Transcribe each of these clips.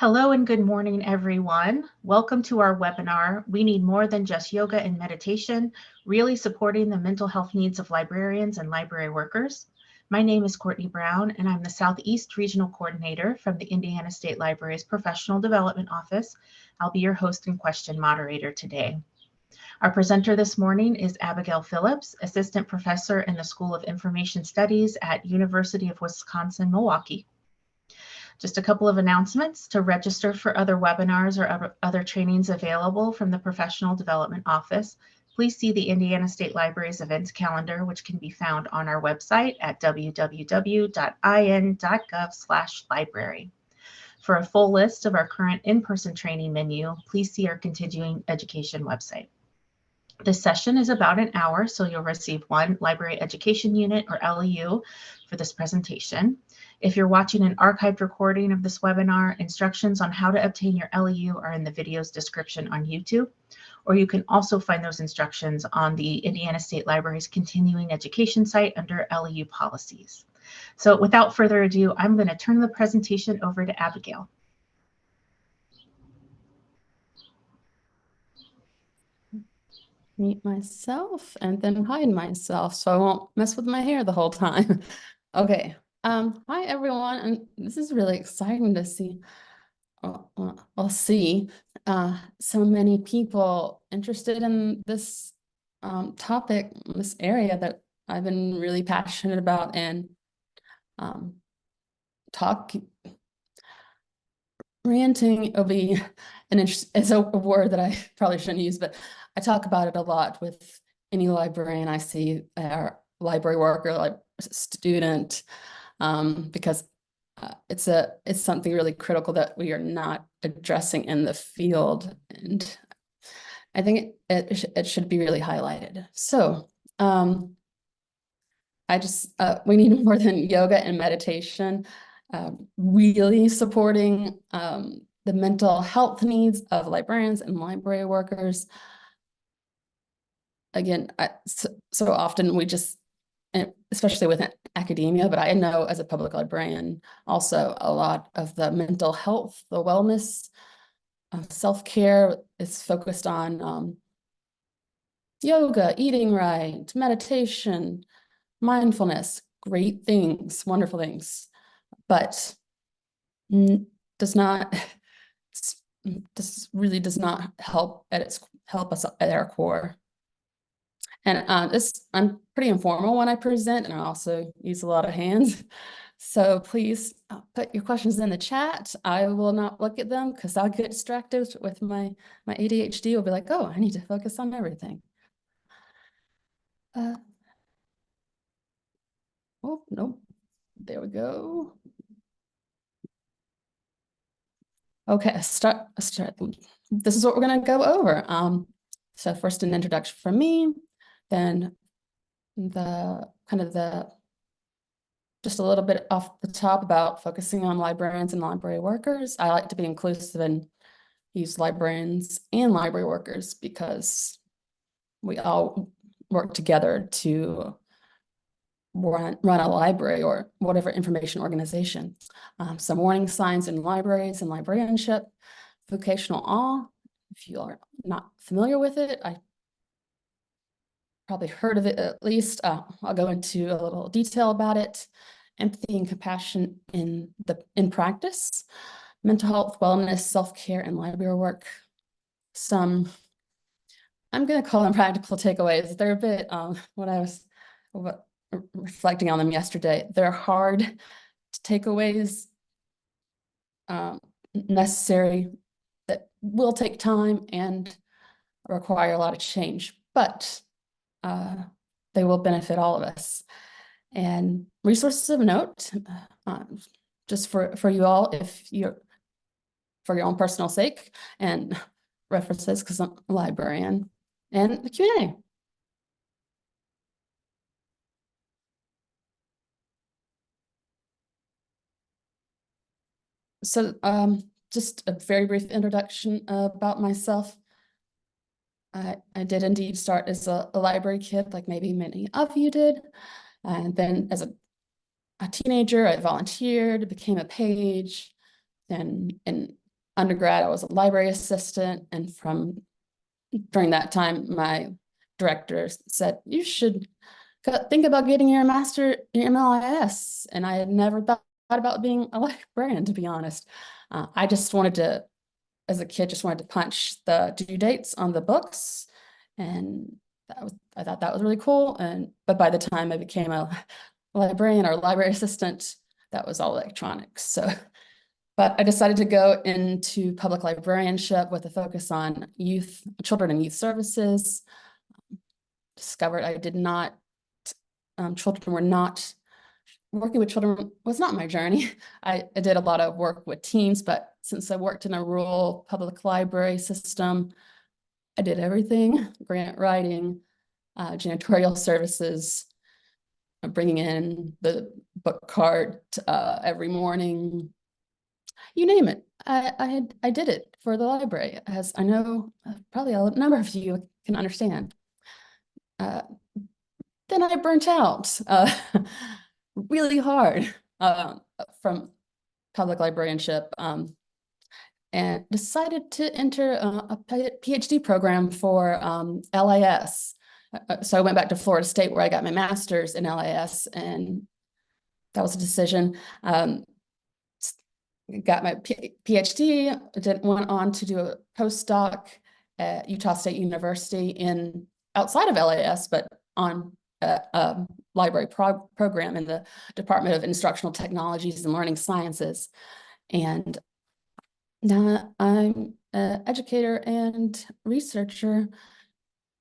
Hello and good morning, everyone. Welcome to our webinar, We Need More Than Just Yoga and Meditation, Really Supporting the Mental Health Needs of Librarians and Library Workers. My name is Courtney Brown, and I'm the Southeast Regional Coordinator from the Indiana State Library's Professional Development Office. I'll be your host and question moderator today. Our presenter this morning is Abigail Phillips, Assistant Professor in the School of Information Studies at University of Wisconsin-Milwaukee. Just a couple of announcements. To register for other webinars or other trainings available from the Professional Development Office, please see the Indiana State Library's events calendar, which can be found on our website at www.in.gov/library. For a full list of our current in-person training menu, please see our continuing education website. This session is about an hour, so you'll receive one library education unit or LEU for this presentation. If you're watching an archived recording of this webinar, instructions on how to obtain your LEU are in the video's description on YouTube, or you can also find those instructions on the Indiana State Library's continuing education site under LEU policies. So without further ado, I'm going to turn the presentation over to Abigail. Mute myself and then hide myself so I won't mess with my hair the whole time. Okay. Hi everyone, and this is really exciting to see. I'll see so many people interested in this topic, this area that I've been really passionate about, and ranting will be it's a word that I probably shouldn't use, but I talk about it a lot with any librarian I see, or library worker, like student, because it's something really critical that we are not addressing in the field, and I think it should be really highlighted. So we need more than yoga and meditation. Really supporting the mental health needs of librarians and library workers. Again, so often we just, especially with academia, but I know as a public librarian also a lot of the mental health, the wellness, self-care is focused on yoga, eating right, meditation, mindfulness, great things, wonderful things, but this really does not help us at our core. And I'm pretty informal when I present, and I also use a lot of hands. So please put your questions in the chat. I will not look at them because I'll get distracted with my ADHD. Will be like, oh, I need to focus on everything. Oh, no, there we go. Okay, start. This is what we're going to go over. So first, an introduction from me, then just a little bit off the top about focusing on librarians and library workers. I like to be inclusive and use librarians and library workers because we all work together to run a library or whatever information organization. Some warning signs in libraries and librarianship. Vocational awe, if you are not familiar with it, I probably heard of it at least. I'll go into a little detail about it. Empathy and compassion in practice. Mental health, wellness, self-care, and library work. I'm going to call them practical takeaways. They're a bit, when I was reflecting on them yesterday, they're hard takeaways, necessary, that will take time and require a lot of change, but they will benefit all of us. And resources of note, just for you all, for your own personal sake, and references because I'm a librarian, and the Q&A. So just a very brief introduction about myself. I did indeed start as a library kid, like maybe many of you did. And then as a teenager, I volunteered, became a page. Then in undergrad, I was a library assistant, and during that time, my director said, you should think about getting your MLIS. And I had never thought about being a librarian, to be honest. I just wanted to, as a kid, just wanted to punch the due dates on the books. And I thought that was really cool. But by the time I became a librarian or library assistant, that was all electronics. So, but I decided to go into public librarianship with a focus on children and youth services. Discovered I did not, working with children was not my journey. I did a lot of work with teens, but since I worked in a rural public library system, I did everything: grant writing, janitorial services, bringing in the book cart every morning, you name it. I did it for the library, as I know probably a number of you can understand. Then I burnt out really hard from public librarianship, and decided to enter a PhD program for LIS. So I went back to Florida State, where I got my master's in LIS, and that was a decision. Got my PhD, went on to do a postdoc at Utah State University outside of LIS, but on a library program in the Department of Instructional Technologies and Learning Sciences. And now I'm an educator and researcher,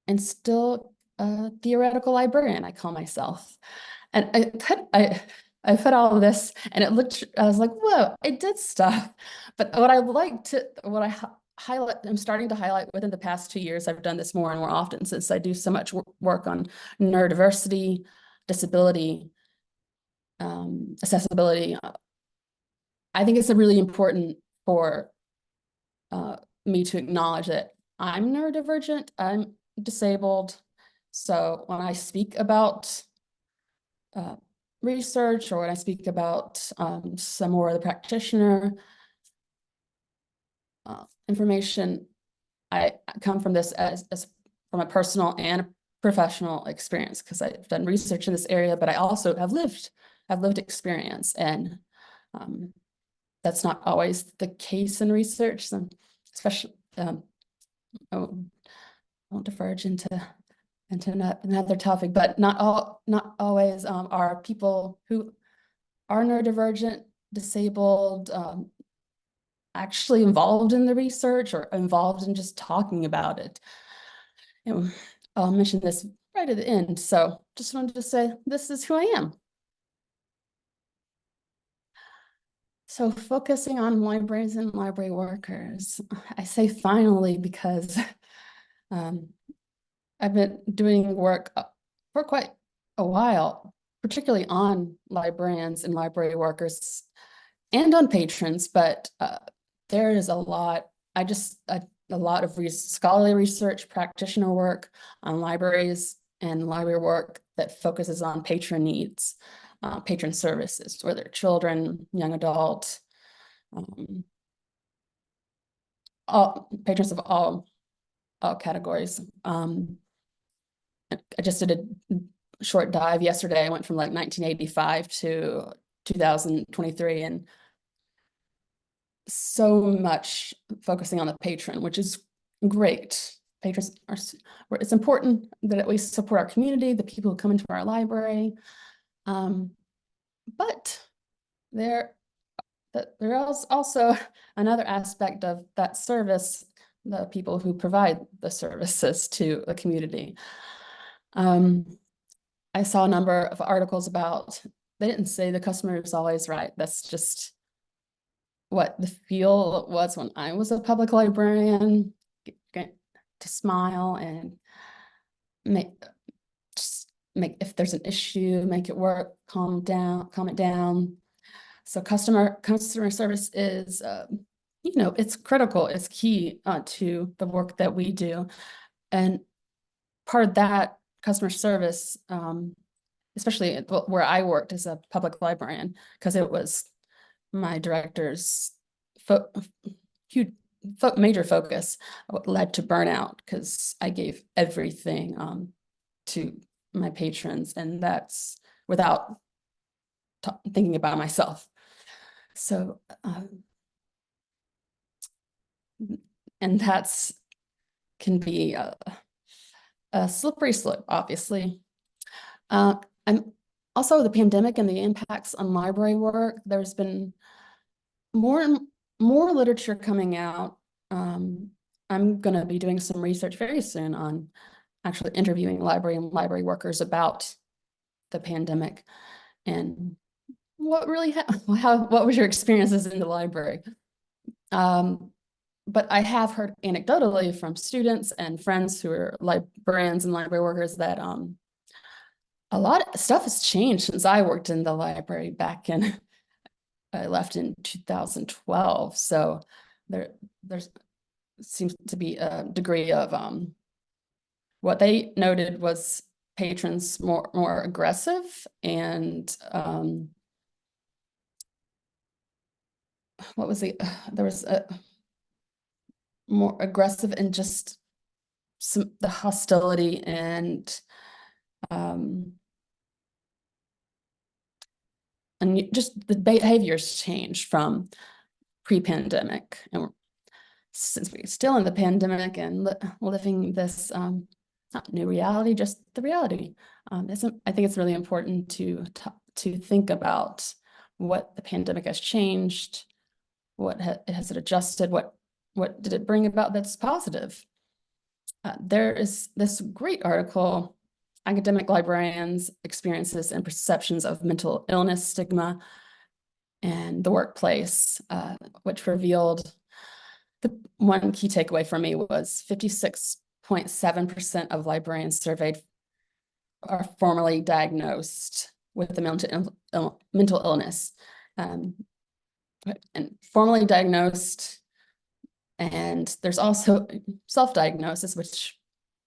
and still a theoretical librarian, I call myself. And I put all of this, and I was like, whoa, I did stuff. But what I highlight, I'm starting to highlight within the past 2 years, I've done this more and more often since I do so much work on neurodiversity, disability, accessibility. I think it's really important for me to acknowledge that I'm neurodivergent, I'm disabled. So when I speak about research, or when I speak about some more of the practitioner information, I come from this as from a personal and professional experience, because I've done research in this area, but I also have lived experience, and that's not always the case in research, especially I won't diverge into another topic, but not always are people who are neurodivergent, disabled, actually involved in the research or involved in just talking about it. And I'll mention this right at the end. So just wanted to say, this is who I am. So focusing on libraries and library workers, I say finally because I've been doing work for quite a while, particularly on librarians and library workers and on patrons, but there is a lot, a lot of scholarly research, practitioner work on libraries and library work that focuses on patron needs, patron services, whether children, young adult, all patrons of all categories. I just did a short dive yesterday. I went from like 1985 to 2023, and so much focusing on the patron, which is great. Patrons it's important that we support our community, the people who come into our library. But there is also another aspect of that service, the people who provide the services to the community. I saw a number of articles about, they didn't say the customer is always right. That's just what the feel was when I was a public librarian, to smile and make, if there's an issue, make it work, calm it down. So customer service is, it's critical, it's key to the work that we do. And part of that customer service, especially where I worked as a public librarian, because it was my director's huge major focus led to burnout because I gave everything to my patrons, and that's without thinking about myself. So, and that's can be a slippery slope, obviously. I'm also the pandemic and the impacts on library work. There's been more and more literature coming out. I'm going to be doing some research very soon on actually interviewing library and library workers about the pandemic and what really what was your experiences in the library. But I have heard anecdotally from students and friends who are librarians and library workers that a lot of stuff has changed since I worked in the library back in, I left in 2012. So there's seems to be a degree of what they noted was patrons more aggressive and what was there was a more aggressive and just the hostility and just the behaviors changed from pre-pandemic, and since we're still in the pandemic and living this not new reality, just the reality. I think it's really important to think about what the pandemic has changed, what has it adjusted, what did it bring about that's positive. There is this great article, Academic Librarians, Experiences and Perceptions of Mental Illness, Stigma, and the Workplace, which revealed the one key takeaway for me was 56.7% of librarians surveyed are formally diagnosed with the mental illness. And formally diagnosed, and there's also self-diagnosis, which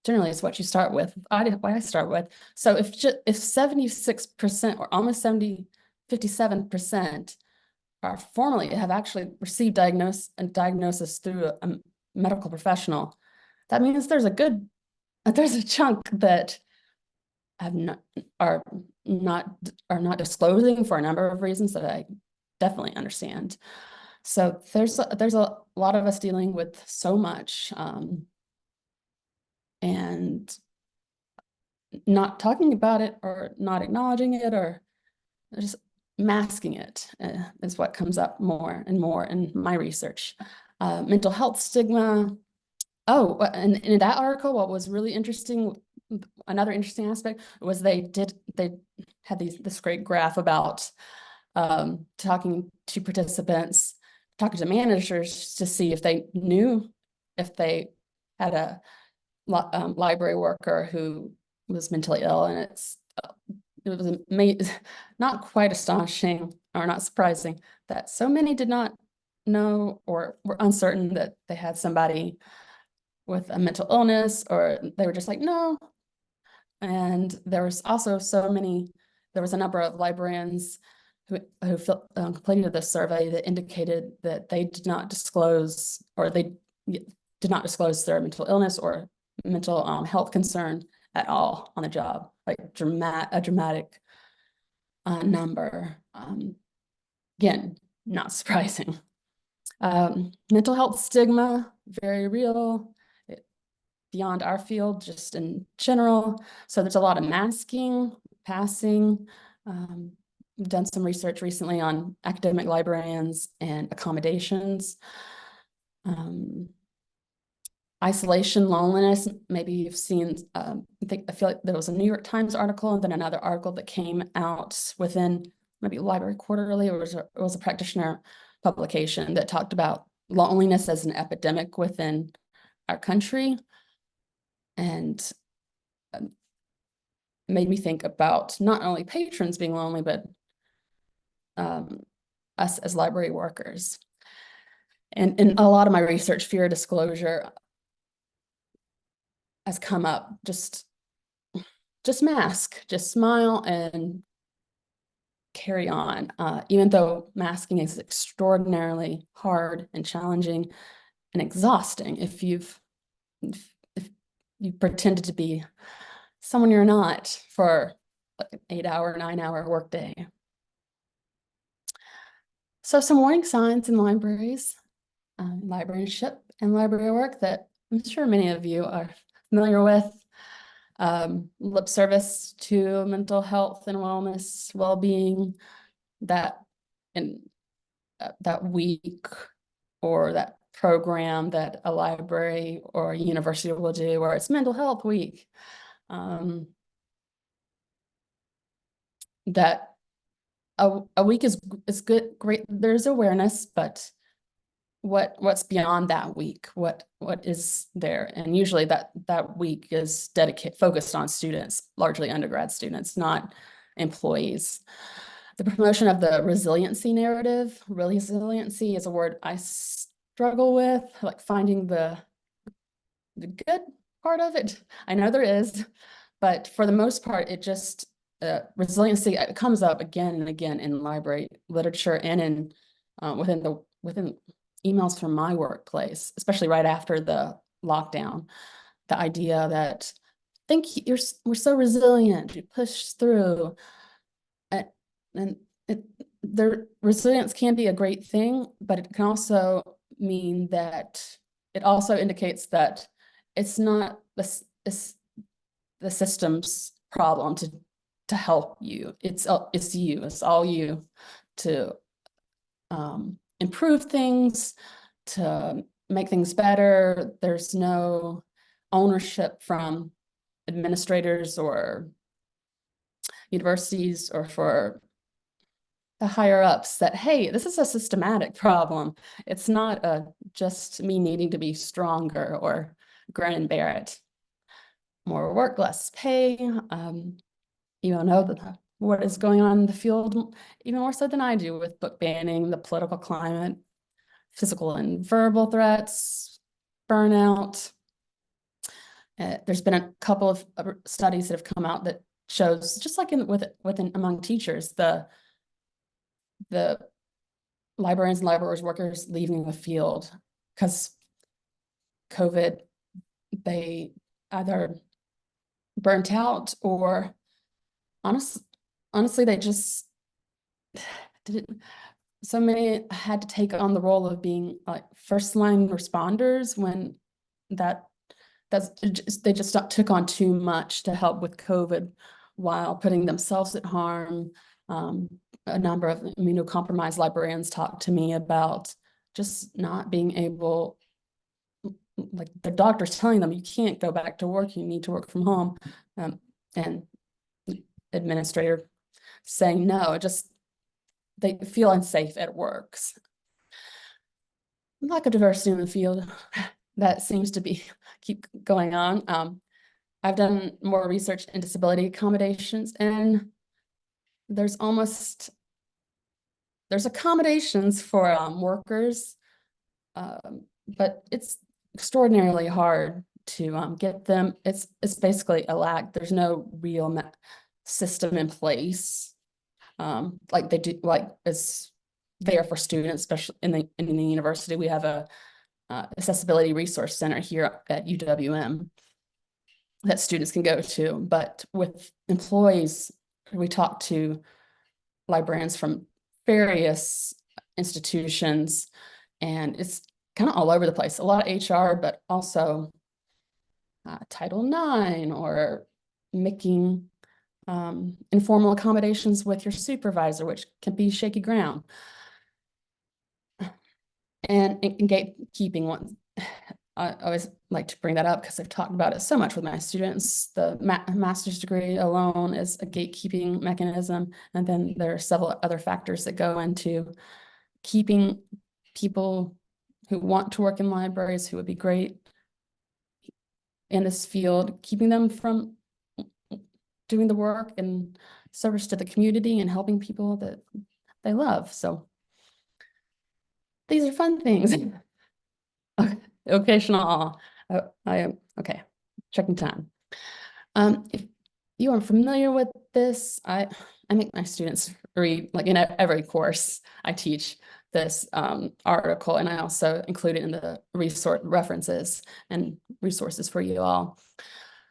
generally is what you start with. What I start with. So if 76% or almost 57% are formally have actually received diagnosis through a medical professional, that means there's a chunk that are not disclosing for a number of reasons that I definitely understand. So there's a lot of us dealing with so much and not talking about it or not acknowledging it or just masking it is what comes up more and more in my research. Mental health stigma. Oh, and in that article, what was really interesting, another interesting aspect was they had this great graph about talking to participants, talking to managers to see if they knew if they had a library worker who was mentally ill, and it was not quite astonishing or not surprising that so many did not know or were uncertain that they had somebody with a mental illness, or they were just like, no. And there was also there was a number of librarians who completed the survey that indicated that they did not disclose, or they did not disclose their mental illness or mental health concern at all on the job, like a dramatic number. Again, not surprising. Mental health stigma, very real, beyond our field, just in general. So there's a lot of masking, passing. We've done some research recently on academic librarians and accommodations. Isolation, loneliness, maybe you've seen, I feel like there was a New York Times article and then another article that came out within maybe Library Quarterly. It was a practitioner publication that talked about loneliness as an epidemic within our country, and made me think about not only patrons being lonely, but us as library workers. And in a lot of my research, fear of disclosure has come up. Just mask, just smile, and carry on, even though masking is extraordinarily hard and challenging and exhausting if you pretended to be someone you're not for like an 8-hour, 9-hour workday. So some warning signs in libraries, librarianship and library work that I'm sure many of you are familiar with. Lip service to mental health and wellness, well-being, that in that week or that program that a library or a university will do where it's mental health week. That a week is good, great. There's awareness, but what's beyond that week? What is there? And usually that week is focused on students, largely undergrad students, not employees. The promotion of the resiliency narrative. Resiliency is a word I struggle with, like finding the good part of it. I know there is, but for the most part, it just resiliency, it comes up again and again in library literature and in within emails from my workplace, especially right after the lockdown. The idea that we're so resilient, you push through, and their resilience can be a great thing, but it can also mean that it also indicates that it's not the system's problem to help you. It's you. It's all you to improve things, to make things better. There's no ownership from administrators or universities or for the higher ups that, hey, this is a systematic problem. It's not just me needing to be stronger or grin and bear it. More work, less pay. You all know what is going on in the field even more so than I do with book banning, the political climate, physical and verbal threats, burnout. There's been a couple of studies that have come out that shows, just like within among teachers, the librarians and library workers leaving the field because COVID, they either burnt out or honestly, they just didn't. So many had to take on the role of being like first line responders when they just took on too much to help with COVID while putting themselves at harm. A number of immunocompromised librarians talked to me about just not being able, like the doctor's telling them, you can't go back to work, you need to work from home. And administrator saying no, they feel unsafe at work. Lack of diversity in the field, that seems to keep going on. I've done more research in disability accommodations, and there's accommodations for workers, but it's extraordinarily hard to get them. It's basically a lack. There's no real system in place, like they do, like is there for students, especially in the university. We have a accessibility resource center here at UWM that students can go to, but with employees, we talk to librarians from various institutions, and it's kind of all over the place. A lot of HR, but also Title IX or making informal accommodations with your supervisor, which can be shaky ground. And gatekeeping one. I always like to bring that up because I've talked about it so much with my students. The master's degree alone is a gatekeeping mechanism. And then there are several other factors that go into keeping people who want to work in libraries, who would be great in this field, keeping them from doing the work and service to the community and helping people that they love. So these are fun things. Okay. Vocational. I am okay. Checking time. If you are familiar with this, I make my students read, like in every course I teach this article, and I also include it in the resource references and resources for you all.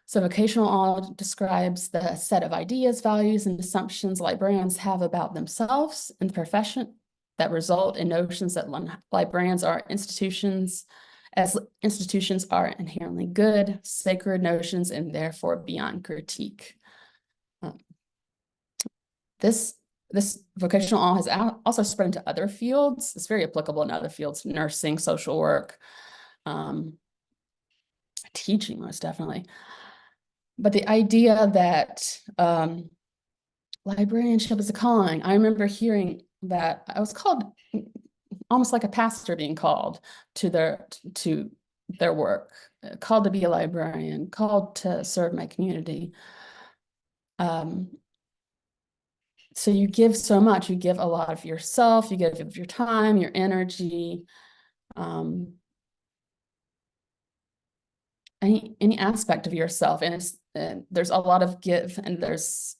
So vocational awe describes the set of ideas, values, and assumptions librarians have about themselves and the profession that result in notions that librarians are institutions, as institutions are inherently good, sacred notions, and therefore beyond critique. This vocational awe has also spread into other fields. It's very applicable in other fields, nursing, social work, teaching, most definitely. But the idea that librarianship is a calling, I remember hearing that I was called almost like a pastor being called to their work, called to be a librarian, called to serve my community. So you give so much, you give a lot of yourself, you give of your time, your energy, any aspect of yourself. And there's a lot of give, and there's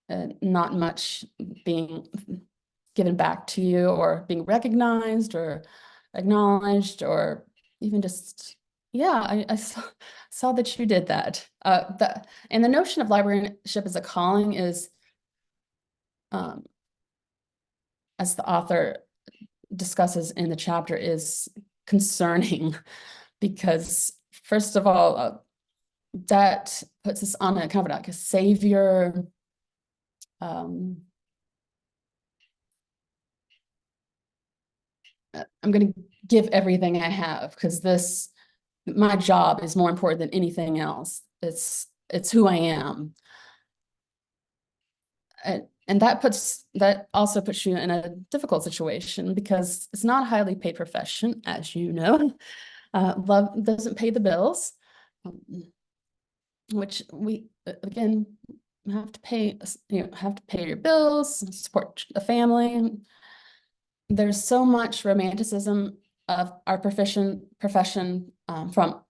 not much being given back to you or being recognized or acknowledged, or even just, yeah, I saw that you did that. And the notion of librarianship as a calling is, as the author discusses in the chapter, is concerning because, first of all, that puts us on a kind of like a savior I'm going to give everything I have because my job is more important than anything else. It's who I am. And that also puts you in a difficult situation because it's not a highly paid profession, as you know. Love doesn't pay the bills, which we again have to pay. Have to pay your bills, support a family. There's so much romanticism of our profession from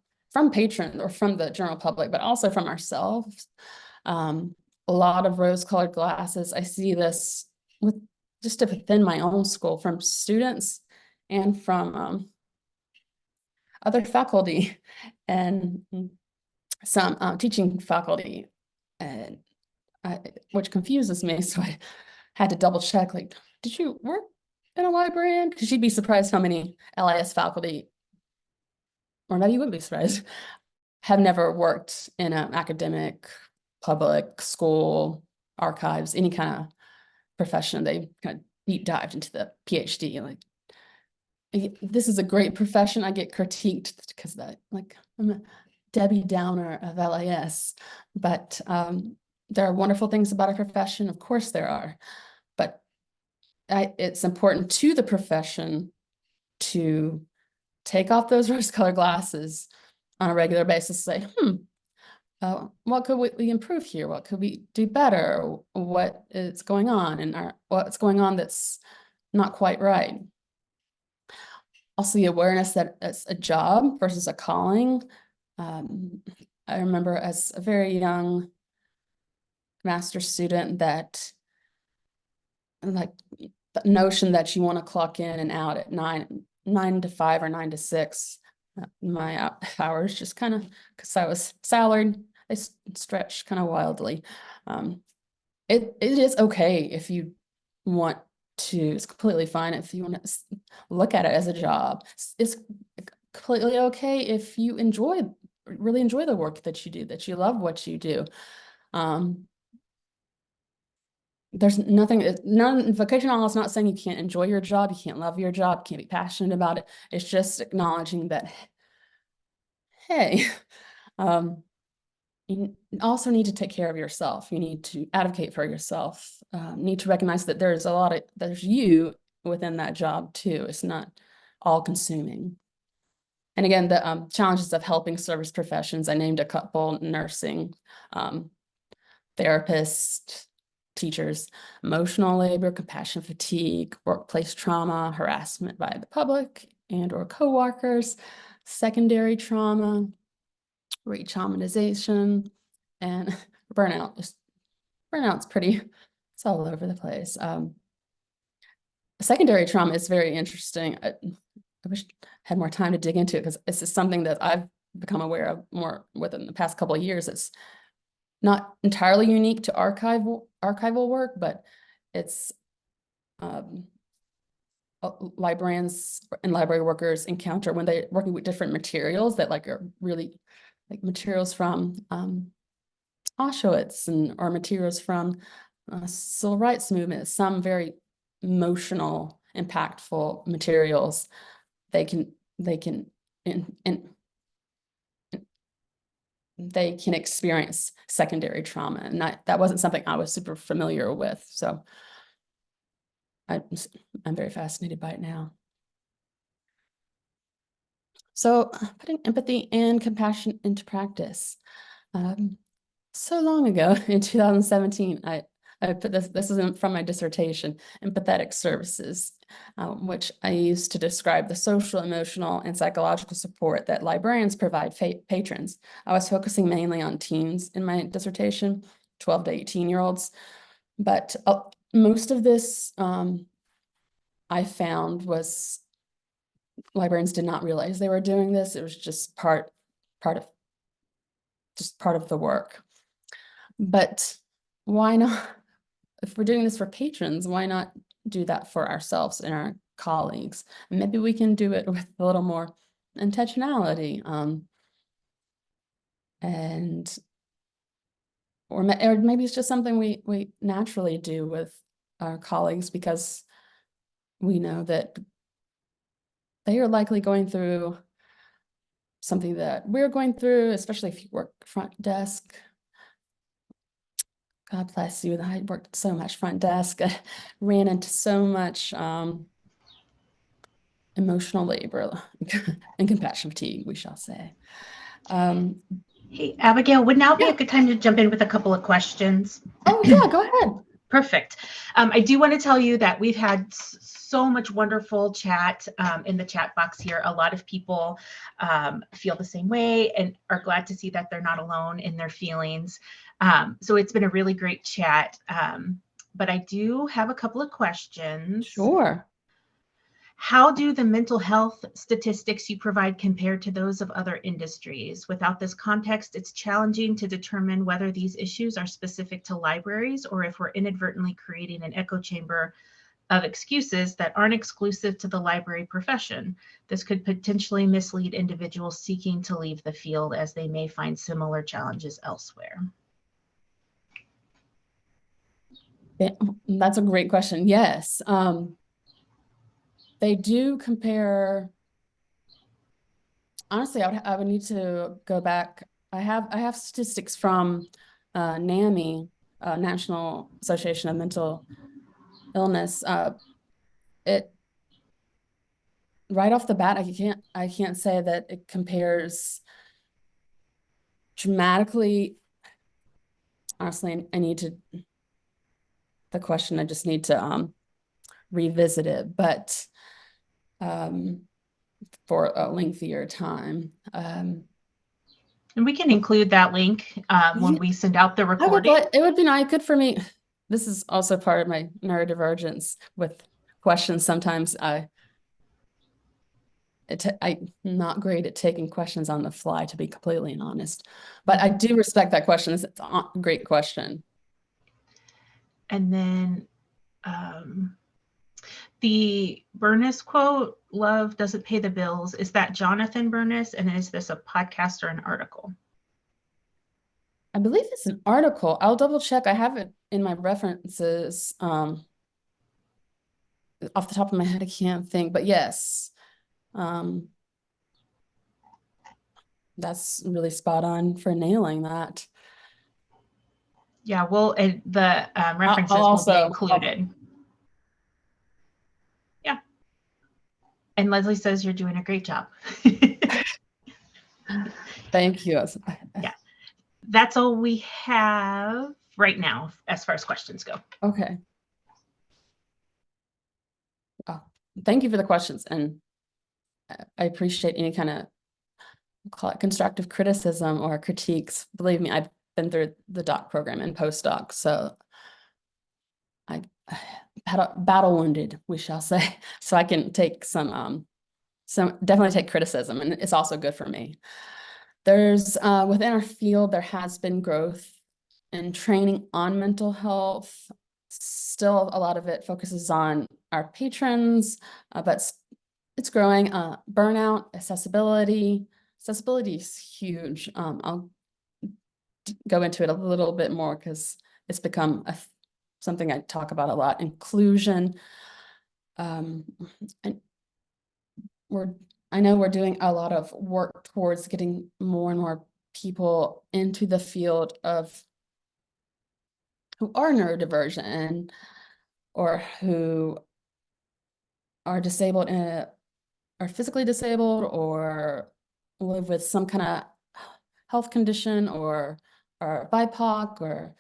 patrons or from the general public, but also from ourselves. A lot of rose-colored glasses. I see this with just within my own school, from students and from other faculty and some teaching faculty, and which confuses me. So I had to double check, like, did you work in a librarian? Because you'd be surprised how many LIS faculty, or maybe you wouldn't be surprised, have never worked in an academic, public school, archives, any kind of profession. They kind of deep dived into the PhD. Like, this is a great profession. I get critiqued because that, like, I'm a Debbie Downer of LIS, but there are wonderful things about our profession. Of course there are, but it's important to the profession to take off those rose-colored glasses on a regular basis, say, what could we improve here? What could we do better? What is going on and what's going on that's not quite right? Also, the awareness that it's a job versus a calling. I remember as a very young master's student that, like, the notion that you want to clock in and out at 9 to 5 or 9 to 6. My hours just kind of, because I was salaried, they stretched kind of wildly. It is okay if you want to. It's completely fine if you want to look at it as a job. It's completely okay if you really enjoy the work that you do, that you love what you do. There's vocational is not saying you can't enjoy your job, you can't love your job, can't be passionate about it. It's just acknowledging that, hey, you also need to take care of yourself. You need to advocate for yourself. Need to recognize that there's you within that job too. It's not all consuming. And again, the challenges of helping service professions, I named a couple: nursing, therapists, teachers, emotional labor, compassion fatigue, workplace trauma, harassment by the public and or coworkers, secondary trauma, re-traumatization, and burnout. Burnout's pretty It's all over the place. Secondary trauma is very interesting. I wish I had more time to dig into it because this is something that I've become aware of more within the past couple of years. It's not entirely unique to archival work, but it's librarians and library workers encounter when they're working with different materials that like are really like materials from Auschwitz or materials from civil rights movement, some very emotional, impactful materials. They can experience secondary trauma, and that wasn't something I was super familiar with. So I'm very fascinated by it now. So putting empathy and compassion into practice. So long ago in 2017, I put this is from my dissertation, empathetic services, which I used to describe the social, emotional, and psychological support that librarians provide patrons. I was focusing mainly on teens in my dissertation, 12 to 18-year-olds. But most of this I found was librarians did not realize they were doing this. It was just part of the work. But why not? If we're doing this for patrons, why not do that for ourselves and our colleagues? And maybe we can do it with a little more intentionality. Or maybe it's just something we naturally do with our colleagues because we know that they are likely going through something that we're going through, especially if you work front desk. God bless you. I worked so much front desk, ran into so much emotional labor and compassion fatigue, we shall say. Hey, Abigail, would now be Yeah. a good time to jump in with a couple of questions? Oh, yeah, go ahead. Perfect. I do want to tell you that we've had so much wonderful chat in the chat box here. A lot of people feel the same way and are glad to see that they're not alone in their feelings. So it's been a really great chat. But I do have a couple of questions. Sure. How do the mental health statistics you provide compare to those of other industries? Without this context, it's challenging to determine whether these issues are specific to libraries or if we're inadvertently creating an echo chamber of excuses that aren't exclusive to the library profession. This could potentially mislead individuals seeking to leave the field as they may find similar challenges elsewhere. That's a great question. Yes. They do compare. Honestly, I would need to go back. I have statistics from NAMI, National Association of Mental Illness. It right off the bat, I can't say that it compares dramatically. Honestly, I need to the question. I just need to revisit it, but for a lengthier time. And we can include that link when we send out the recording. It would be nice, good for me. This is also part of my neurodivergence with questions. Sometimes I'm not great at taking questions on the fly, to be completely honest. But I do respect that question. It's a great question. And then the Burness quote, "Love doesn't pay the bills." Is that Jonathan Burness? And is this a podcast or an article? I believe it's an article. I'll double check. I have it in my references. Off the top of my head, I can't think, but yes. That's really spot on for nailing that. Yeah, well, the references will be included. Yeah. And Leslie says you're doing a great job. Thank you. Yeah, that's all we have right now as far as questions go. Okay. Oh, thank you for the questions. And I appreciate any kind of, call it constructive criticism or critiques. Believe me, I've been through the doc program and postdoc. So I battle wounded, we shall say, so I can take some definitely take criticism, and it's also good for me. There's within our field, there has been growth in training on mental health. Still, a lot of it focuses on our patrons, but it's growing. Burnout, accessibility. Accessibility is huge. I'll go into it a little bit more because it's become something I talk about a lot. Inclusion. And I know we're doing a lot of work towards getting more and more people into the field of who are neurodivergent or who are disabled and are physically disabled or live with some kind of health condition or BIPOC or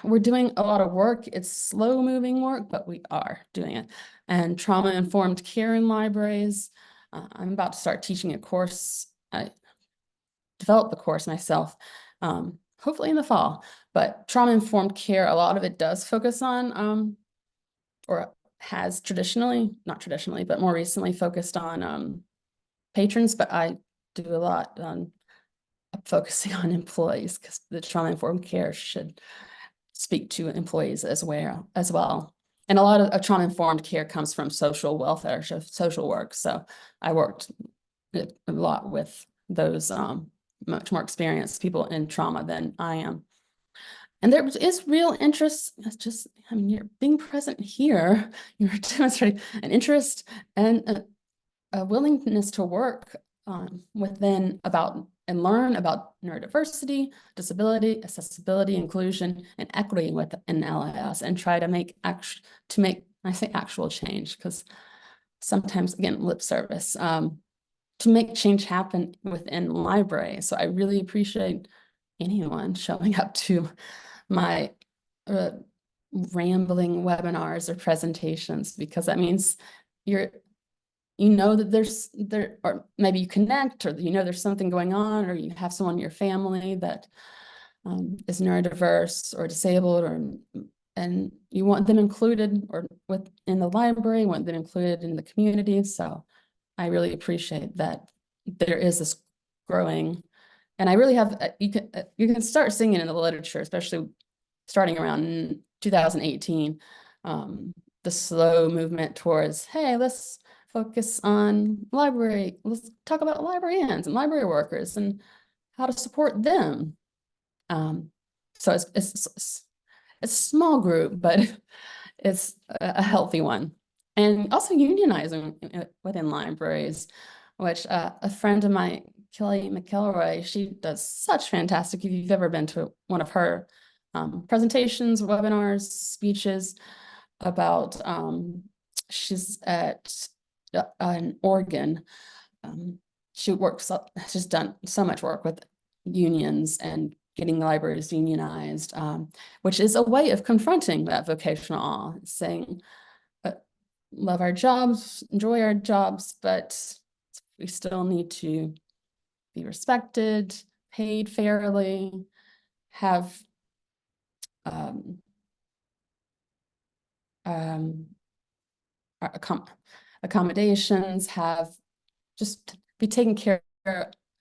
we're doing a lot of work. It's slow moving work, but we are doing it. And trauma-informed care in libraries. I'm about to start teaching a course. I developed the course myself, hopefully in the fall. But trauma-informed care, a lot of it does focus on, or has traditionally, not traditionally, but more recently focused on patrons. But I do a lot on focusing on employees because the trauma-informed care should speak to employees as well. And a lot of trauma-informed care comes from social welfare, social work. So I worked a lot with those much more experienced people in trauma than I am. And there is real interest. It's just, I mean, you're being present here, you're demonstrating an interest and a willingness to work within about and learn about neurodiversity, disability, accessibility, inclusion, and equity within LIS, and try to make I say actual change because sometimes, again, lip service, to make change happen within libraries. So I really appreciate anyone showing up to my rambling webinars or presentations, because that means you know that or maybe you connect, or you know there's something going on, or you have someone in your family that is neurodiverse or disabled, and you want them included or within the library, want them included in the community. So I really appreciate that there is this growing, and I really have you can start seeing it in the literature, especially starting around 2018, the slow movement towards, hey, let's focus on let's talk about librarians and library workers and how to support them. So it's a small group, but it's a healthy one. And also unionizing within libraries, which a friend of mine, Kelly McElroy, she does such fantastic. If you've ever been to one of her presentations, webinars, speeches about, she's at in Oregon. She has done so much work with unions and getting libraries unionized, which is a way of confronting that vocational awe, saying, love our jobs, enjoy our jobs, but we still need to be respected, paid fairly, have accommodations, just be taken care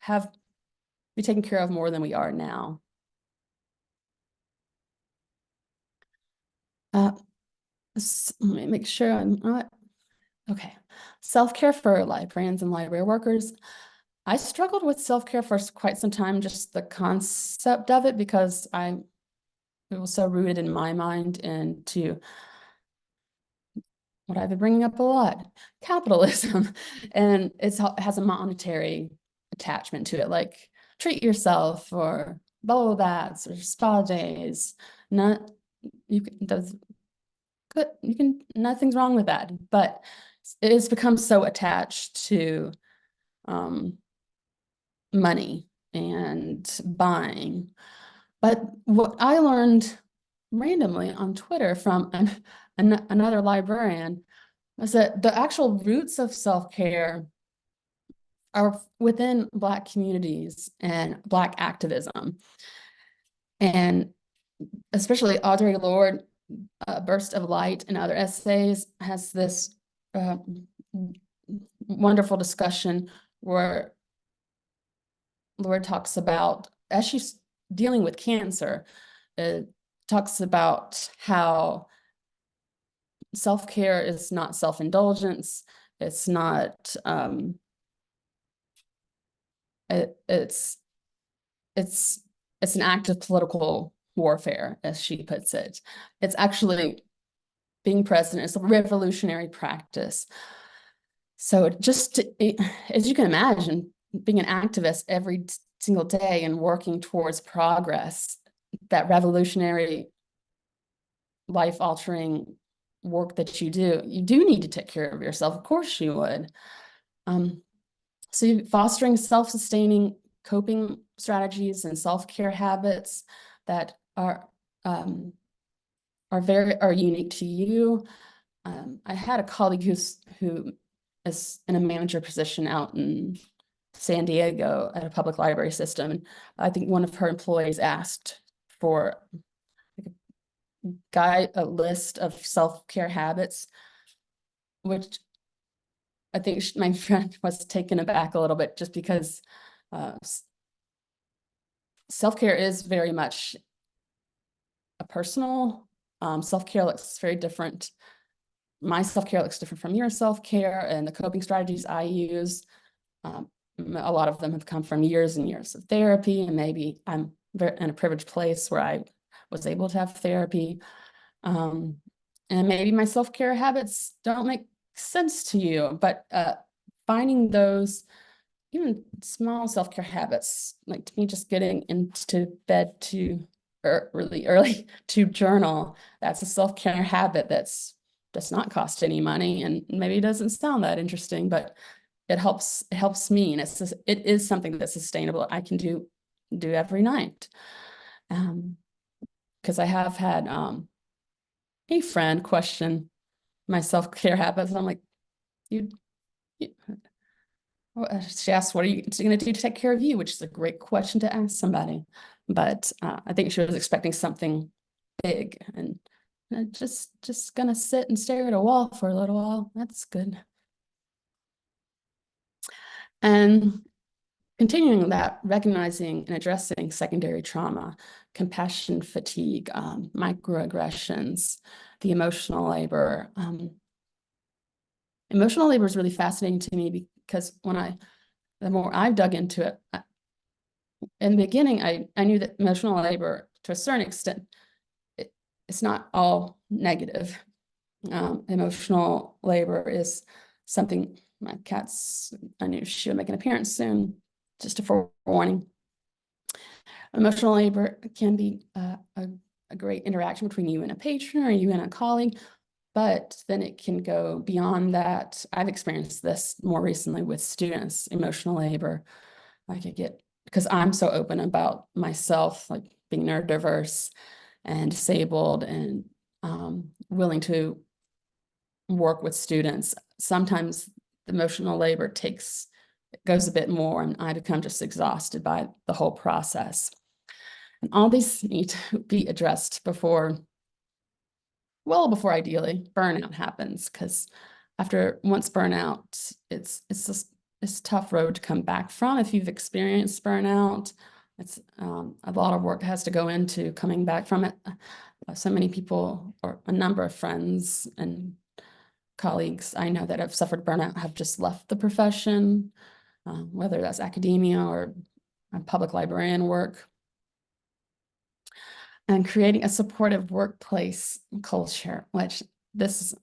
of more than we are now. Let me make sure I'm not okay. Self-care for librarians and library workers. I struggled with self-care for quite some time, just the concept of it, because it was so rooted in my mind into what I've been bringing up a lot, capitalism. And it has a monetary attachment to it, like treat yourself or bubble baths or spa days. Nothing's wrong with that, but it has become so attached to money and buying. But what I learned randomly on Twitter from another librarian was that the actual roots of self-care are within Black communities and Black activism. And especially Audre Lorde Burst of Light and Other Essays has this wonderful discussion where Laura talks about, as she's dealing with cancer, talks about how self-care is not self-indulgence. It's not, it's an act of political warfare, as she puts it. It's actually being present. It's a revolutionary practice. So as you can imagine, being an activist every single day and working towards progress, that revolutionary, life-altering work that you do need to take care of yourself. Of course you would. So fostering self-sustaining coping strategies and self-care habits that are unique to you. I had a colleague who is in a manager position out in San Diego at a public library system. And I think one of her employees asked for a list of self-care habits, which I think my friend was taken aback a little bit, just because self-care is very much a personal. Self-care looks very different. My self-care looks different from your self-care, and the coping strategies I use, a lot of them have come from years and years of therapy, and maybe I'm in a privileged place where I was able to have therapy. And maybe my self-care habits don't make sense to you, but finding those even small self-care habits, like to me, just getting into bed really early to journal, that's a self-care habit does not cost any money, and maybe it doesn't sound that interesting, but it helps me, and it is something that's sustainable. I can do every night. Because I have had a friend question my self-care habits, and I'm like, she asked, what are you going to do to take care of you? Which is a great question to ask somebody. But I think she was expecting something big, and just going to sit and stare at a wall for a little while. That's good. And continuing that, recognizing and addressing secondary trauma, compassion fatigue, microaggressions, the emotional labor. Emotional labor is really fascinating to me, because the more I've dug into it, in the beginning, I knew that emotional labor, to a certain extent, it's not all negative. Emotional labor is something, my cat's, I knew she would make an appearance soon, just a forewarning. Emotional labor can be a great interaction between you and a patron, or you and a colleague, but then it can go beyond that. I've experienced this more recently with students, emotional labor. I could get, because I'm so open about myself, like being neurodiverse and disabled, and willing to work with students. Sometimes the emotional labor goes a bit more, and I become just exhausted by the whole process. And all these need to be addressed well before ideally burnout happens, because once burnout, it's a tough road to come back from. If you've experienced burnout, it's a lot of work has to go into coming back from it. So many people, or a number of friends and colleagues I know that have suffered burnout, have just left the profession, whether that's academia or public librarian work. And creating a supportive workplace culture, which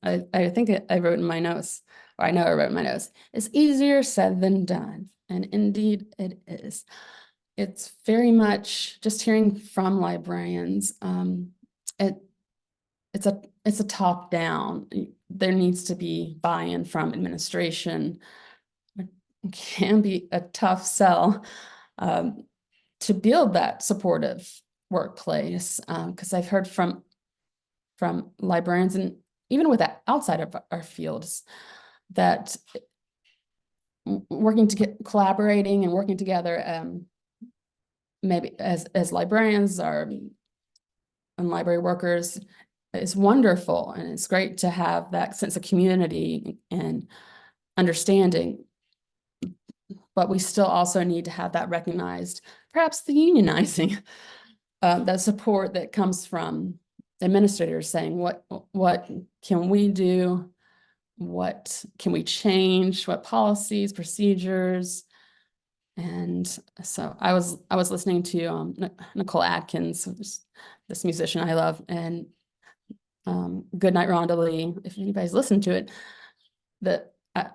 I think I wrote in my notes, or I know I wrote in my notes, is easier said than done. And indeed it is. It's very much, just hearing from librarians, it's a top down. There needs to be buy-in from administration. It can be a tough sell to build that supportive workplace, because I've heard from librarians, and even with that outside of our fields, that collaborating and working together, maybe as librarians and library workers, is wonderful, and it's great to have that sense of community and understanding. But we still also need to have that recognized, perhaps the unionizing, that support that comes from administrators saying, what can we do? What can we change? What policies, procedures? And so I was listening to Nicole Atkins, this musician I love, and Goodnight Rhonda Lee. If anybody's listened to it, that I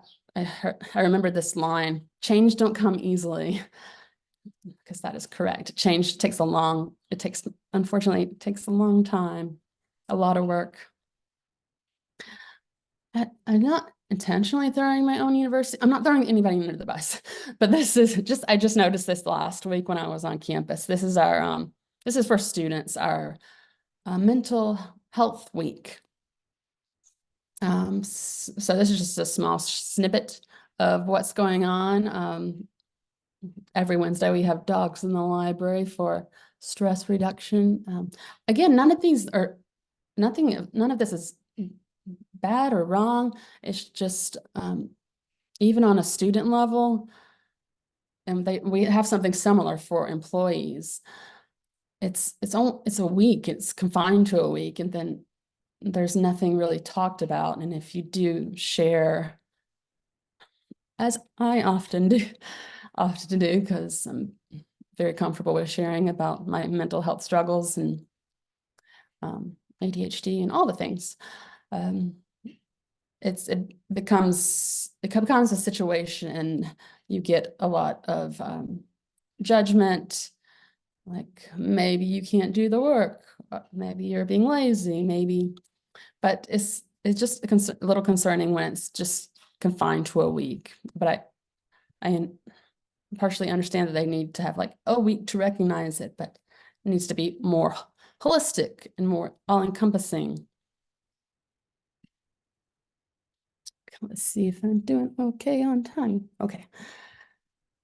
remember this line: "Change don't come easily," because that is correct. Change takes unfortunately, it takes a long time, a lot of work. I'm not intentionally throwing my own university. I'm not throwing anybody under the bus, but I just noticed this last week when I was on campus. This is for students, our mental health week. So this is just a small snippet of what's going on. Every Wednesday we have dogs in the library for stress reduction. Again, none of this is bad or wrong. It's just even on a student level, and we have something similar for employees. It's a week. It's confined to a week, and then there's nothing really talked about. And if you do share, as I often do, because I'm very comfortable with sharing about my mental health struggles and ADHD and all the things. It becomes a situation, and you get a lot of judgment, like maybe you can't do the work, maybe you're being lazy, but it's just a little concerning when it's just confined to a week. But I partially understand that they need to have like a week to recognize it, but it needs to be more holistic and more all-encompassing. Let's see if I'm doing okay on time. Okay.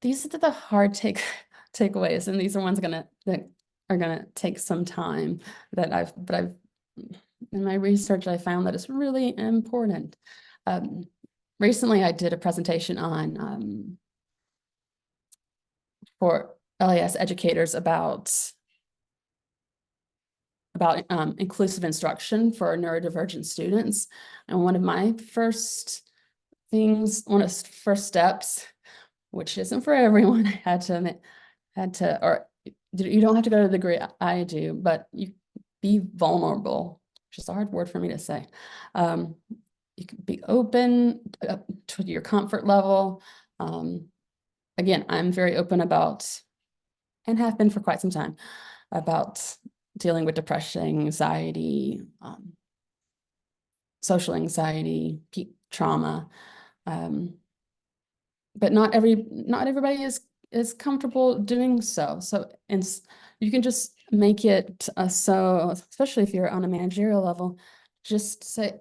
These are the hard takeaways, and these are ones that are gonna take some time but I've in my research, I found that it's really important. Recently, I did a presentation on for LAS educators about inclusive instruction for neurodivergent students. And one of my first steps, which isn't for everyone, I had to, or you don't have to go to the degree I do, but you be vulnerable, which is a hard word for me to say. You can be open to your comfort level. Again, I'm very open about, and have been for quite some time, about dealing with depression, anxiety, social anxiety, trauma. But not everybody is comfortable doing so. And you can just make it so, especially if you're on a managerial level, just say,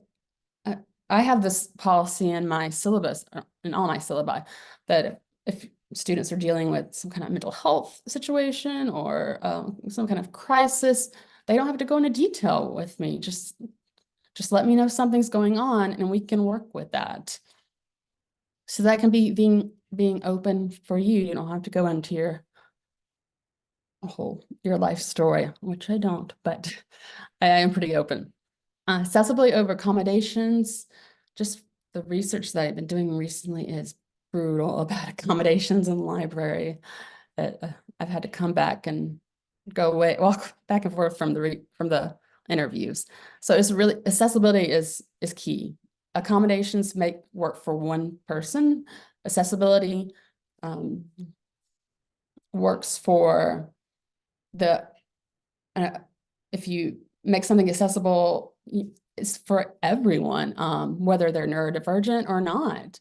I have this policy in my syllabus, in all my syllabi, that if students are dealing with some kind of mental health situation or some kind of crisis, they don't have to go into detail with me. Just let me know something's going on, and we can work with that. So that can be being open for you. You don't have to go into your life story, which I don't, but I am pretty open. Accessibility over accommodations. Just the research that I've been doing recently is brutal about accommodations in the library. I've had to come back and walk back and forth from the interviews. So it's really, accessibility is key. Accommodations make work for one person. Accessibility works for if you make something accessible, it's for everyone, whether they're neurodivergent or not.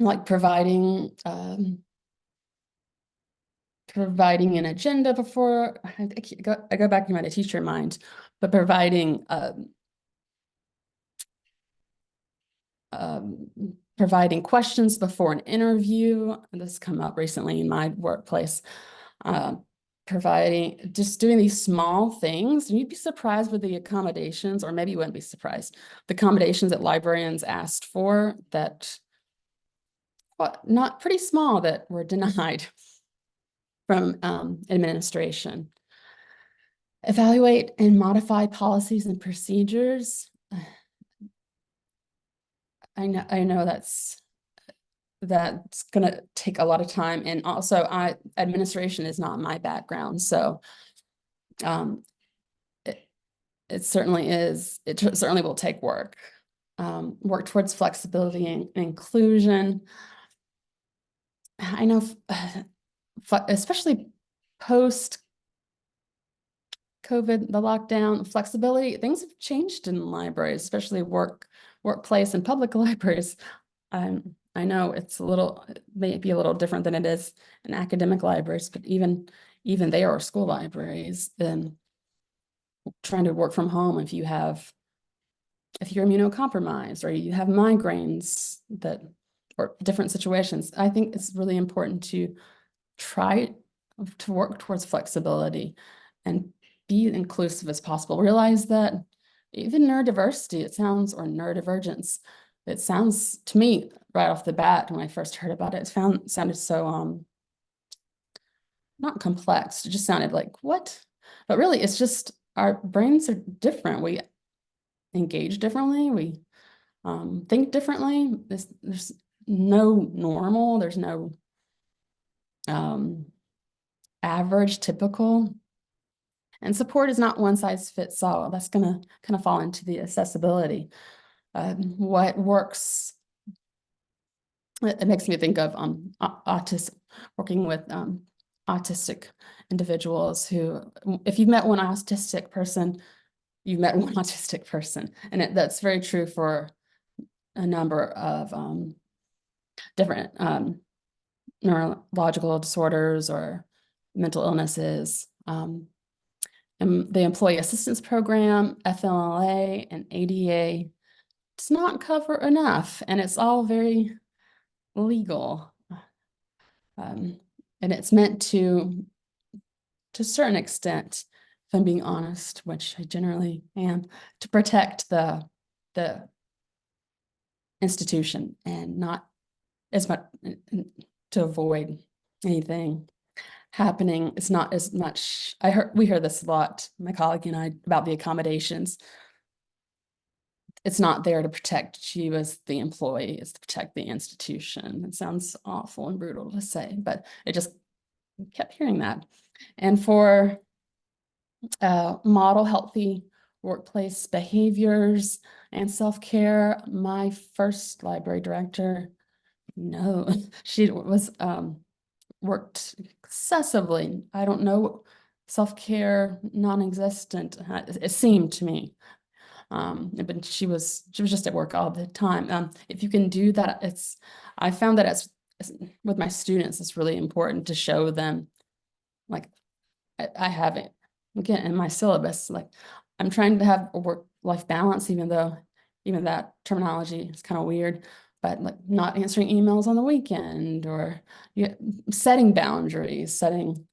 Like providing an agenda before, I go back to my teacher mind, but providing questions before an interview. This has come up recently in my workplace. providing, just doing these small things, and you'd be surprised with the accommodations, or maybe you wouldn't be surprised, the accommodations that librarians asked for that, well, not pretty small, that were denied from administration. Evaluate and modify policies and procedures. I know that's going to take a lot of time, and also administration is not my background, so it certainly is. It certainly will take work. Work towards flexibility and inclusion. I know, especially post COVID, the lockdown, flexibility, things have changed in libraries, especially workplace and public libraries. I know it's maybe a little different than it is in academic libraries, but even they are school libraries. Then trying to work from home if you're immunocompromised or you have migraines, or different situations, I think it's really important to try to work towards flexibility and be inclusive as possible. Realize that even neurodiversity, or neurodivergence, it sounds to me right off the bat when I first heard about it, sounded so not complex. It just sounded like, what? But really, it's just our brains are different. We engage differently. We think differently. There's no normal. There's no average, typical. And support is not one size fits all. That's going to kind of fall into the accessibility. What works, it makes me think of working with autistic individuals who, if you've met one autistic person, you've met one autistic person. And that's very true for a number of different neurological disorders or mental illnesses. And the Employee Assistance Program, FMLA, and ADA does not cover enough, and it's all very legal. And it's meant to a certain extent, if I'm being honest, which I generally am, to protect the institution and not as much to avoid anything happening. It's not as much. We hear this a lot, my colleague and I, about the accommodations. It's not there to protect you as the employee, it's to protect the institution. It sounds awful and brutal to say, but it just kept hearing that. And for model healthy workplace behaviors and self-care, my first library director, she was worked excessively. I don't know, self-care non-existent, it seemed to me. But she was just at work all the time. If you can do that, I found that with my students, it's really important to show them, like, I have it again in my syllabus, like I'm trying to have a work-life balance, even though that terminology is kind of weird, but like not answering emails on the weekend, or setting boundaries, setting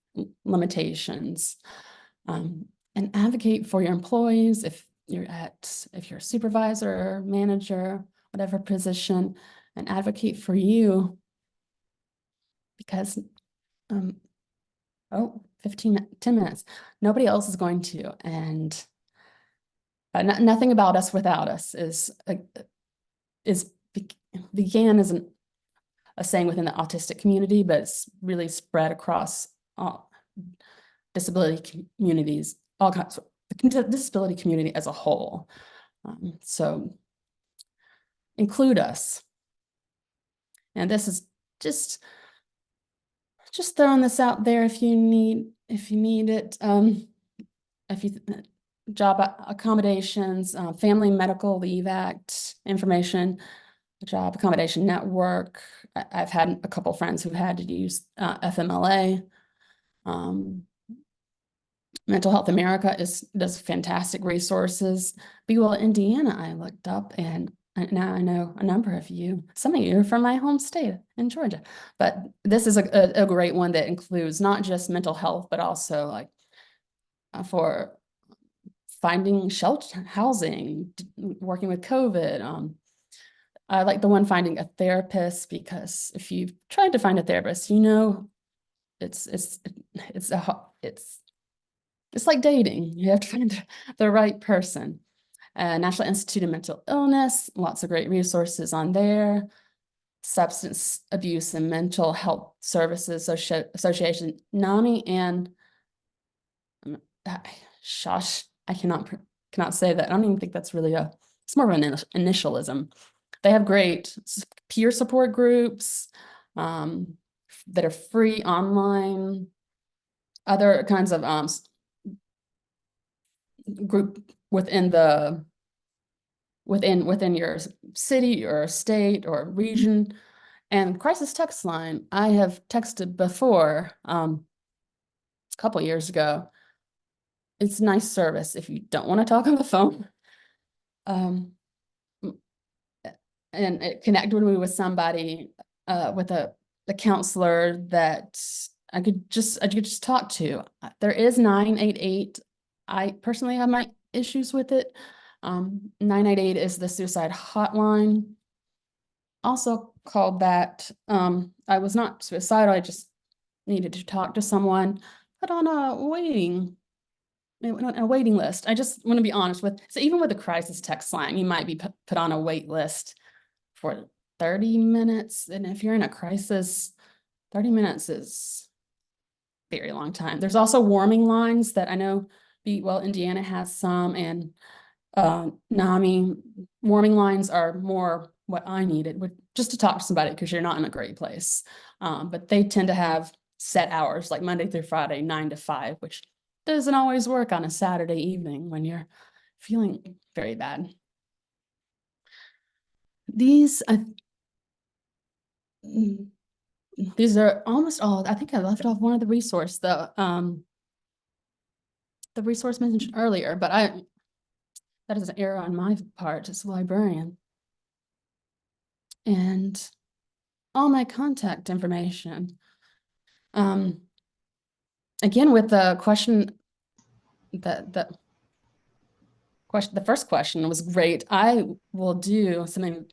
limitations, and advocate for your employees. If you're a supervisor, manager, whatever position, and advocate for you, because 10 minutes, nobody else is going to. And nothing about us without us began as a saying within the autistic community, but it's really spread across all disability communities, all kinds, the disability community as a whole. So include us. And this is just throwing this out there if you need it. Job accommodations, Family Medical Leave Act information, Job Accommodation Network. I've had a couple friends who had to use FMLA. Mental Health America does fantastic resources. Be Well Indiana, I looked up, and now I know a number of you. Some of you are from my home state in Georgia, but this is a great one that includes not just mental health, but also like for finding shelter, housing, working with COVID. I like the one finding a therapist, because if you've tried to find a therapist, you know it's it's it's it's like dating. You have to find the right person. National Institute of Mental Illness, lots of great resources on there. Substance Abuse and Mental Health Services Association, NAMI, and Shosh. I cannot say that. I don't even think that's really it's more of an initialism. They have great peer support groups that are free online, other kinds of group within your city or state or region. And crisis text line, I have texted before a couple years ago. It's a nice service if you don't want to talk on the phone. And it connected me with somebody, with a counselor that I could just talk to. There is 988. I personally have my issues with it. 988 is the suicide hotline. Also called that. I was not suicidal. I just needed to talk to someone, put on a waiting list. I just want to be honest with, so even with the crisis text line, you might be put on a wait list for 30 minutes. And if you're in a crisis, 30 minutes is a very long time. There's also warming lines that I know, Indiana has some, and NAMI warming lines are more what I needed, just to talk to somebody because you're not in a great place. But they tend to have set hours, like Monday through Friday, 9 to 5, which doesn't always work on a Saturday evening when you're feeling very bad. These are almost all. I think I left off one of the resource, the resource mentioned earlier, but that is an error on my part as a librarian. And all my contact information. Again, with the question, the first question was great. I will do something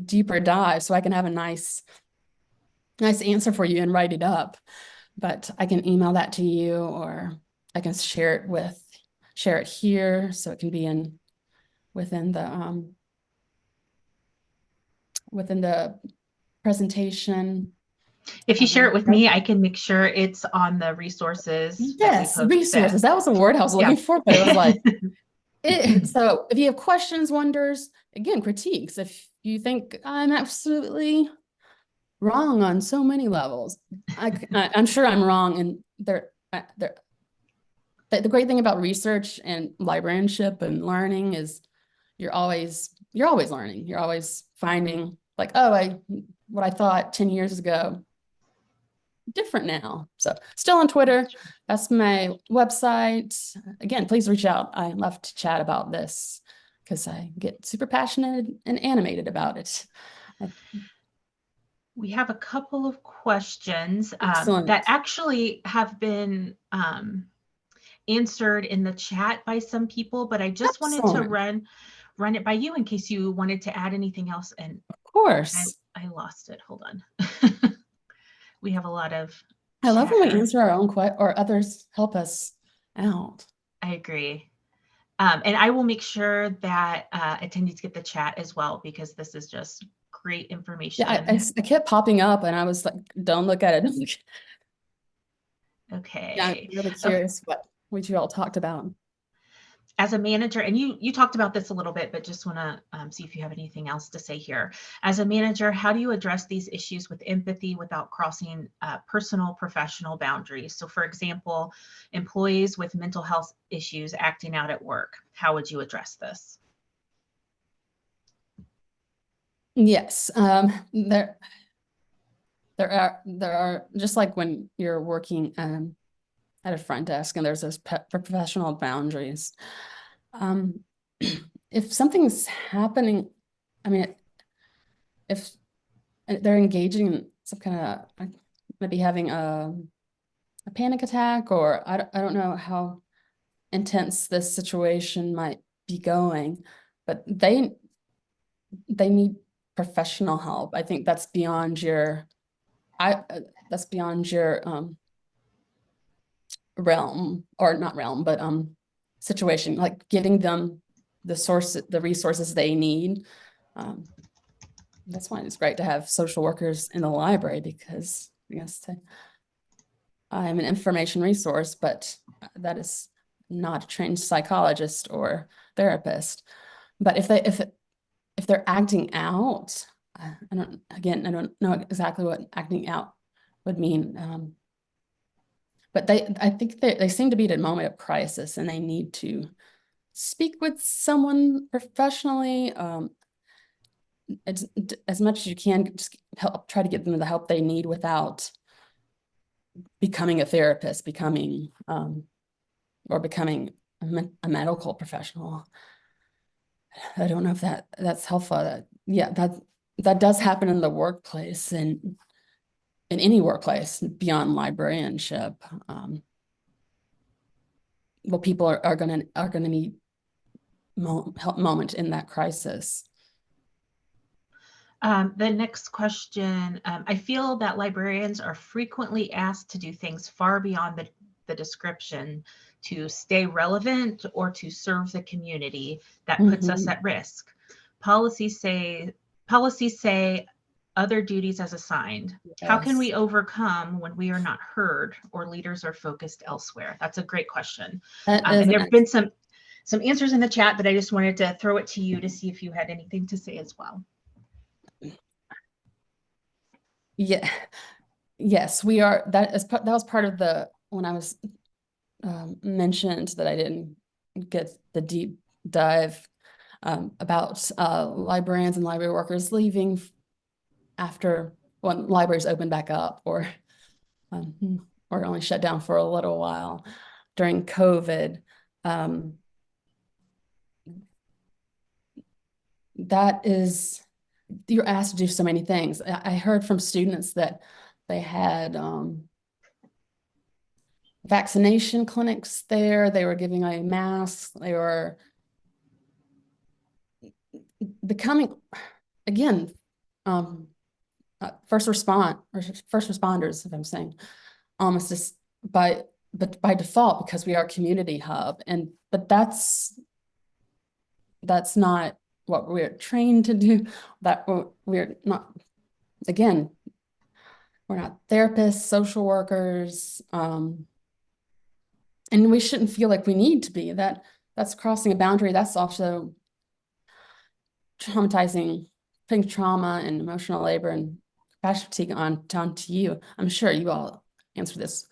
deeper dive so I can have a nice answer for you and write it up. But I can email that to you, or I can share it here so it can be within the presentation. If you share it with me, I can make sure it's on the resources that we Yes, post. resources. That was the word I was looking for, but it was like, so if you have questions, wonders, again, critiques, if you think I'm absolutely wrong on so many levels, I'm sure I'm wrong. And the great thing about research and librarianship and learning is you're always learning. You're always finding, like, oh, what I thought 10 years ago, different now. So still on Twitter. That's my website. Again, please reach out. I love to chat about this because I get super passionate and animated about it. We have a couple of questions that actually have been answered in the chat by some people, but I just wanted to run it by you in case you wanted to add anything else. And of course, I lost it. Hold on. We have a lot of. I love when we answer our own or others help us out. I agree. And I will make sure that attendees get the chat as well, because this is just great information. Yeah, I kept popping up and I was like, don't look at it. Okay. Yeah, I'm really curious what you all talked about. As a manager, and you talked about this a little bit, but just want to see if you have anything else to say here. As a manager, how do you address these issues with empathy without crossing personal, professional boundaries? So for example, employees with mental health issues acting out at work, how would you address this? Yes, there are, just like when you're working at a front desk and there's those professional boundaries. If something's happening I mean, if they're engaging in some kind of, maybe having a panic attack, or I don't know how intense this situation might be going, but they need professional help. I think that's beyond your, that's beyond your realm, or not realm, but situation, like getting them the resources they need. That's why it's great to have social workers in the library, because I'm an information resource, but that is not a trained psychologist or therapist. But if they're acting out, I don't know exactly what acting out would mean. But I think they seem to be at a moment of crisis, and they need to speak with someone professionally. As much as you can, just try to get them the help they need without becoming a therapist, or becoming a medical professional. I don't know if that's helpful. Yeah, that does happen in the workplace, and in any workplace beyond librarianship. Well, people are gonna need help moment in that crisis. The next question, I feel that librarians are frequently asked to do things far beyond the description to stay relevant or to serve the community that puts us at risk. Policies say other duties as assigned. How can we Yes. overcome when we are not heard or leaders are focused elsewhere? That's a great question. That is And an there have been some answers in the chat, but I just wanted to throw it to you to see if you had anything to say as well. Yeah. Yes, we are. That was part of the, when I was mentioned that I didn't get the deep dive about librarians and library workers leaving after when libraries opened back up, or only shut down for a little while during COVID. That is, you're asked to do so many things. I heard from students that they had vaccination clinics there. They were giving away masks. They were becoming, again, first responders, if I'm saying, almost just by default, because we are a community hub. But that's not what we're trained to do. That we're not, again, we're not therapists, social workers, and we shouldn't feel like we need to be. That's crossing a boundary. That's also traumatizing, putting trauma and emotional labor and compassion fatigue onto you. I'm sure you all answer this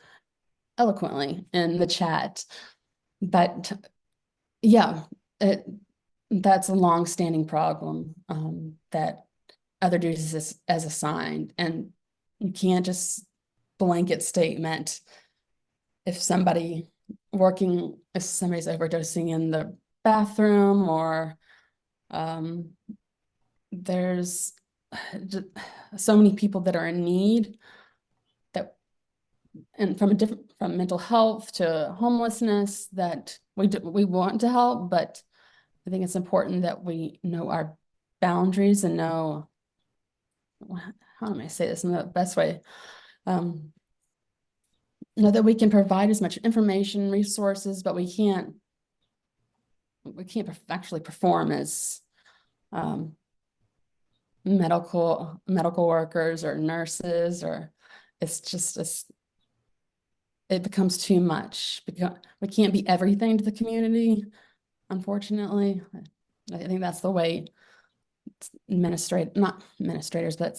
eloquently in the chat, but yeah, that's a long-standing problem that other duties as assigned, and you can't just blanket statement if somebody's overdosing in the bathroom, or there's so many people that are in need, and from mental health to homelessness, that we want to help, but I think it's important that we know our boundaries and know, how am I say this in the best way? Know that we can provide as much information, resources, but we can't actually perform as medical workers or nurses, or it becomes too much, because we can't be everything to the community, unfortunately. I think that's the way not administrators, but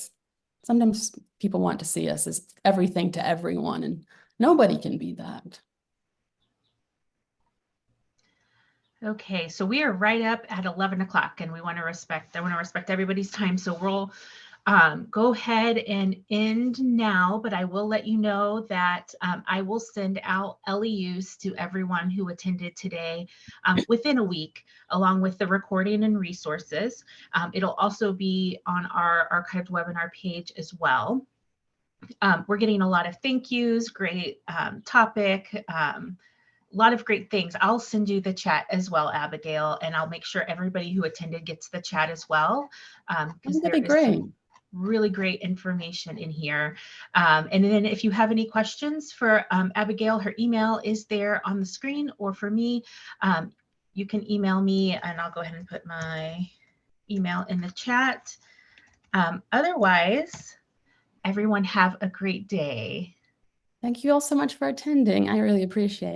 sometimes people want to see us as everything to everyone, and nobody can be that. Okay, so we are right up at 11 o'clock, and I want to respect everybody's time. So we'll go ahead and end now, but I will let you know that I will send out LEUs to everyone who attended today within a week, along with the recording and resources. It'll also be on our archived webinar page as well. We're getting a lot of thank yous, great topic, a lot of great things. I'll send you the chat as well, Abigail, and I'll make sure everybody who attended gets the chat as well, because That'd there be is great. some really great information in here. And then if you have any questions for Abigail, her email is there on the screen, or for me, you can email me, and I'll go ahead and put my email in the chat. Otherwise, everyone have a great day. Thank you all so much for attending. I really appreciate it.